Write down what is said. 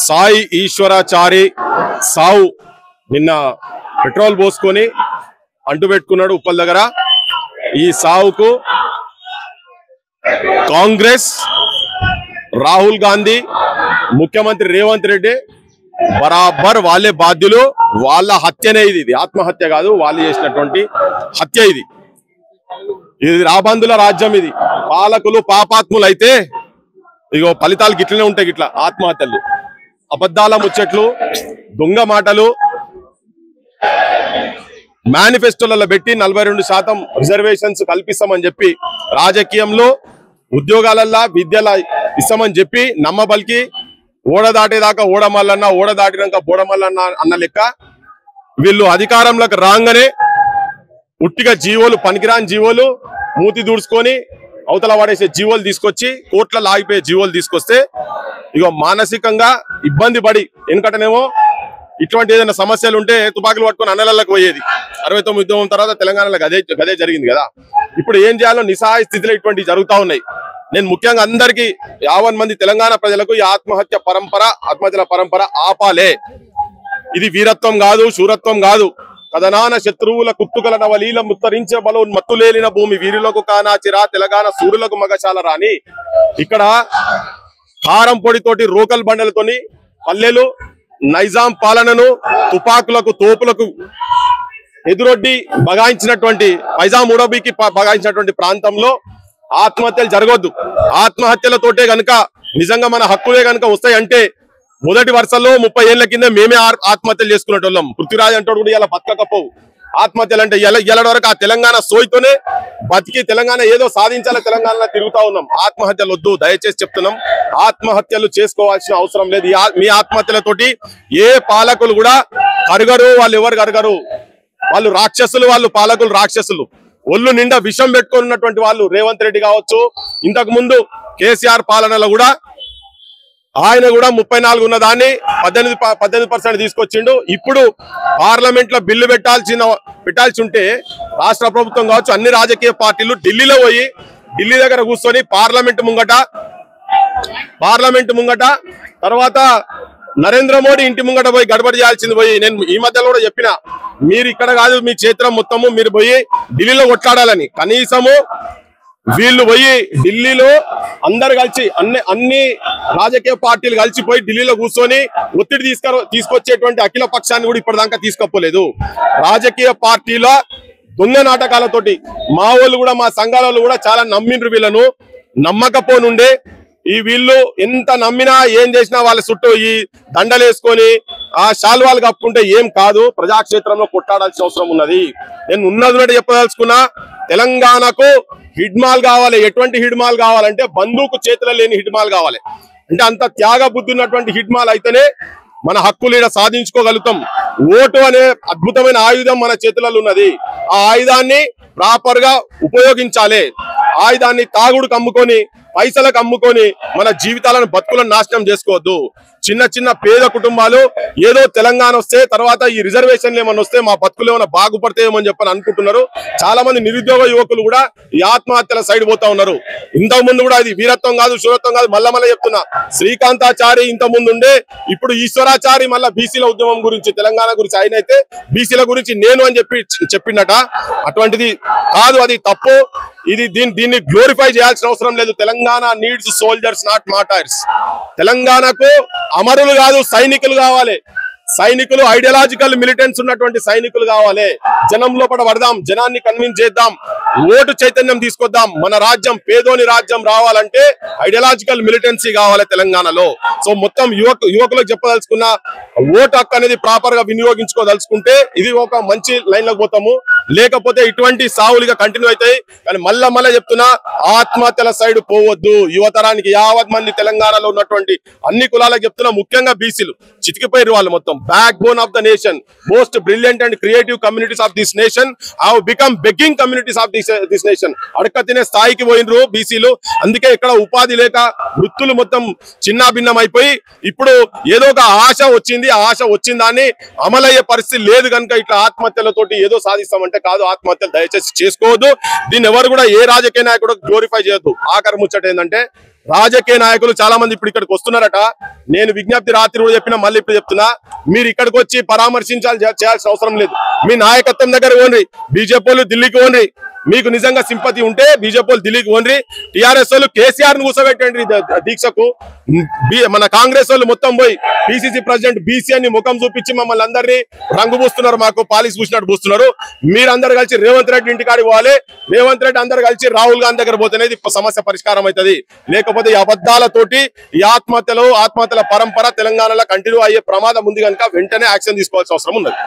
సాయి ఈశ్వరాచారి సావు నిన్న పెట్రోల్ పోసుకొని అంటుపెట్టుకున్నాడు ఉప్పల్ దగ్గర. ఈ సావుకు కాంగ్రెస్, రాహుల్ గాంధీ, ముఖ్యమంత్రి రేవంత్ రెడ్డి బరాబర్ వాళ్ళే బాధ్యులు. వాళ్ళ హత్యనే ఇది ఆత్మహత్య కాదు, వాళ్ళు చేసినటువంటి హత్య ఇది. రాబందుల రాజ్యం ఇది. పాలకులు పాపాత్ములు అయితే ఇగో ఫలితాలు గిట్లనే ఉంటాయి. గిట్లా ఆత్మహత్యలు, అబద్ధాల ముచ్చట్లు, దొంగ మాటలు మేనిఫెస్టోలలో పెట్టి 42% రిజర్వేషన్స్ కల్పిస్తామని చెప్పి, రాజకీయంలో ఉద్యోగాలల్లో విద్యల ఇస్తామని చెప్పి నమ్మబలికి ఓడ దాటేదాకా ఓడమల్లన్న, ఓడ దాటినాక బోడమల్లన్న అన్న లెక్క వీళ్ళు అధికారంలోకి రాగానే ఉట్టిగా జీవోలు, పనికిరాని జీవోలు మూతి దూడ్చుకొని అవతల వాడేసే జీవోలు తీసుకొచ్చి కోట్లలో ఆగిపోయే జీవోలు తీసుకొస్తే ఇగో మానసికంగా ఇబ్బంది పడి, ఎందుకంటేనేమో ఇటువంటి ఏదైనా సమస్యలు ఉంటే తుపాకులు పట్టుకొని అన్నలకు పోయేది. 69 ఉద్యమం తర్వాత తెలంగాణలో గదే జరిగింది కదా. ఇప్పుడు ఏం చేయాలో నిస్సహాయ స్థితిలో ఇటువంటి జరుగుతూ ఉన్నాయి. నేను ముఖ్యంగా అందరికీ 50 మంది తెలంగాణ ప్రజలకు ఈ ఆత్మహత్యల పరంపర ఆపాలే. ఇది వీరత్వం కాదు, శూరత్వం కాదు. కథనాన శత్రువుల కుత్తుకల నవలీల ముత్తరించే బలో మత్తులేలిన భూమి వీరులకు కానాచిరా తెలంగాణ సూర్యులకు మగశాల రాని. ఇక్కడ కారం పొడితోటి రోకల్ బండలతోని పల్లెలు నైజాం పాలనను తుపాకులకు తోపులకు ఎదురొడ్డి బగాయించినటువంటి పైజాం ఉడబీకి బగాయించినటువంటి ప్రాంతంలో ఆత్మహత్యలు జరగొద్దు. ఆత్మహత్యలతోటే గనక నిజంగా మన హక్కులే గనక వస్తాయంటే మొదటి వరుసలో 30 ఏళ్ల కింద మేమే ఆత్మహత్యలు చేసుకునేటోళ్ళం. పృథ్వీరాజ్ అంటాడు కూడా ఇలా బతకకపోవు. ఆత్మహత్యలు అంటే ఎల్లడి వరకు ఆ తెలంగాణ సోయితోనే బతికి తెలంగాణ ఏదో సాధించాలి తెలంగాణలో తిరుగుతా ఉన్నాం. ఆత్మహత్యలు వద్దు, దయచేసి చెప్తున్నాం. ఆత్మహత్యలు చేసుకోవాల్సిన అవసరం లేదు. మీ ఆత్మహత్యలతోటి ఏ పాలకులు కూడా కరగరు. వాళ్ళు ఎవరు కరగరు. వాళ్ళు రాక్షసులు, వాళ్ళు పాలకులు రాక్షసులు. ఒళ్ళు నిండా విషం పెట్టుకున్నటువంటి వాళ్ళు రేవంత్ రెడ్డి కావచ్చు. ఇంతకు ముందు కేసీఆర్ పాలనలో కూడా ఆయన కూడా 34 ఉన్న దాన్ని 18% తీసుకొచ్చిండు. ఇప్పుడు పార్లమెంట్ లో బిల్లు పెట్టాల్సి ఉంటే రాష్ట్ర ప్రభుత్వం కావచ్చు, అన్ని రాజకీయ పార్టీలు ఢిల్లీ దగ్గర కూర్చొని పార్లమెంట్ ముంగట తర్వాత నరేంద్ర మోడీ ఇంటి ముంగట పోయి గడబడి చేయాల్సింది పోయి, నేను ఈ మధ్యలో కూడా చెప్పిన, మీరు ఇక్కడ కాదు మీ క్షేత్రం మొత్తము మీరు పోయి ఢిల్లీలో కొట్లాడాలని. కనీసము వీళ్ళు పోయి ఢిల్లీలో అందరు కలిసి అన్ని రాజకీయ పార్టీలు కలిసిపోయి ఢిల్లీలో కూర్చొని ఒత్తిడి తీసుకొచ్చేటువంటి అఖిల పక్షాన్ని కూడా ఇప్పటిదాకా తీసుకపోలేదు. రాజకీయ పార్టీల దొంగ నాటకాలతోటి మా వాళ్ళు కూడా, మా సంఘాల కూడా చాలా నమ్మిండ్రు. వీళ్ళను నమ్మకపోనుండే వీళ్ళు ఎంత నమ్మినా ఏం చేసినా వాళ్ళ చుట్టూ ఈ దండలేసుకొని ఆ శాల్వాలు కప్పుకుంటే ఏం కాదు. ప్రజాక్షేత్రంలో కొట్టాడాల్సిన అవసరం ఉన్నది. నేను ఉన్నది చెప్పదలుచుకున్నా, తెలంగాణకు హిడ్మాల్ కావాలి. ఎటువంటి హిడ్మాల్ కావాలంటే బందూకు చేతిలో లేని హిడ్మాల్ కావాలి. అంటే అంత త్యాగ బుద్ధి ఉన్నటువంటి హిడ్మాల్ అయితేనే మన హక్కులు ఈడ సాధించుకోగలుగుతాం. ఓటు అనే అద్భుతమైన ఆయుధం మన చేతులలో ఉన్నది. ఆ ఆయుధాన్ని ప్రాపర్ గా ఉపయోగించాలి. ఆయుధాన్ని తాగుడుకు అమ్ముకొని, పైసలకు అమ్ముకొని మన జీవితాలను, బతుకులను నాశనం చేసుకోవద్దు. చిన్న పేద కుటుంబాలు ఏదో తెలంగాణ వస్తే తర్వాత ఈ రిజర్వేషన్లు ఏమన్నా వస్తే మా బతుకులు ఏమైనా బాగుపడతాయేమని చెప్పని అనుకుంటున్నారు. చాలా మంది నిరుద్యోగ యువకులు కూడా ఈ ఆత్మహత్యల సైడ్ పోతా ఉన్నారు. ఇంతకు ముందు కూడా ఇది వీరత్వం కాదు, శూరత్వం కాదు. మళ్ళా చెప్తున్నా, శ్రీకాంతాచారి ఇంత ముందు ఉండే, ఇప్పుడు ఈశ్వరాచారి మళ్ళా బీసీల ఉద్యమం గురించి, తెలంగాణ గురించి ఆయన అయితే బీసీల గురించి నేను అని చెప్పిండట. అటువంటిది కాదు, అది తప్పు. దీన్ని గ్లోరిఫై చేయాల్సిన అవసరం లేదు. Telangana needs soldiers, not martyrs. తెలంగాణకు అమరులు కాదు, సైనికులు కావాలి. సైనికులు, ఐడియాలజికల్ మిలిటెంట్స్ ఉన్నటువంటి సైనికులు కావాలి. జనం లోపల పడదాం, జనాన్ని కన్విన్స్ చేద్దాం, ఓటు చైతన్యం తీసుకొద్దాం. మన రాజ్యం పేదోని రాజ్యం రావాలంటే ఐడియాలజికల్ మిలిటెన్సీ కావాలి తెలంగాణలో. సో మొత్తం యువకులకు చెప్పదలుచుకున్న, ఓటు హక్కు అనేది ప్రాపర్ గా వినియోగించుకోదలుచుకుంటే ఇది ఒక మంచి లైన్ లోకి పోతాము. లేకపోతే ఇటువంటి సావులుగా కంటిన్యూ అవుతాయి. కానీ మళ్ళా చెప్తున్నా, ఆత్మహత్యల సైడ్ పోవద్దు. యువతరానికి 50 మంది తెలంగాణలో ఉన్నటువంటి అన్ని కులాలకు చెప్తున్నా, ముఖ్యంగా బీసీలు చితికిపోయారు. వాళ్ళు మొత్తం backbone of the nation, most brilliant and creative communities of this nation have become begging communities of this nation. అడక తినే స్థాయికి పోయినరు బీసీలు. అందుకే ఇక్కడ ఉపాధి లేక వృత్తులు మొత్తం చిన్న భిన్నం అయిపోయి ఇప్పుడు ఏదో ఒక ఆశ వచ్చింది. ఆ ఆశ వచ్చిందాన్ని అమలయ్యే పరిస్థితి లేదు. కనుక ఇట్లా ఆత్మహత్యలతోటి ఏదో సాధిస్తామంటే కాదు. ఆత్మహత్యలు దయచేసి చేసుకోవద్దు. దీన్ని ఎవరు కూడా ఏ రాజకీయ నాయకుడు గ్లోరిఫై చేయొద్దు. ఆఖరి ముచ్చట ఏంటంటే రాజకీయ నాయకులు చాలా మంది ఇప్పుడు ఇక్కడికి వస్తున్నారట. నేను విజ్ఞప్తి రాత్రి కూడా చెప్పినా, మళ్ళీ ఇప్పుడు చెప్తున్నా, మీరు ఇక్కడికి వచ్చి చేయాల్సిన అవసరం లేదు. మీ నాయకత్వం దగ్గర పోండి. బీజేపీ వాళ్ళు ఢిల్లీకి పోండి. మీకు నిజంగా సింపతి ఉంటే బీజేపీ వాళ్ళు ఢిల్లీకి పోండి. టీఆర్ఎస్ వాళ్ళు కేసీఆర్ ను కూర్చోబెట్టండి దీక్షకు. మన కాంగ్రెస్ వాళ్ళు మొత్తం పోయి పిసిసి ప్రెసిడెంట్ బీసీ అని ముఖం చూపించి మమ్మల్ని అందరినీ రంగు పూస్తున్నారు, మాకు పాలిస్ పూసినట్టు పూస్తున్నారు. మీరందరూ కలిసి రేవంత్ రెడ్డి ఇంటికాడికి పోవాలి. రేవంత్ రెడ్డి అందరు కలిసి రాహుల్ గాంధీ దగ్గర పోతేనేది సమస్య పరిష్కారం అవుతుంది. లేకపోతే ఈ అబద్ధాలతోటి ఈ ఆత్మహత్యల పరంపర తెలంగాణలో కంటిన్యూ అయ్యే ప్రమాదం ఉంది కనుక వెంటనే యాక్షన్ తీసుకోవాల్సిన అవసరం ఉన్నది.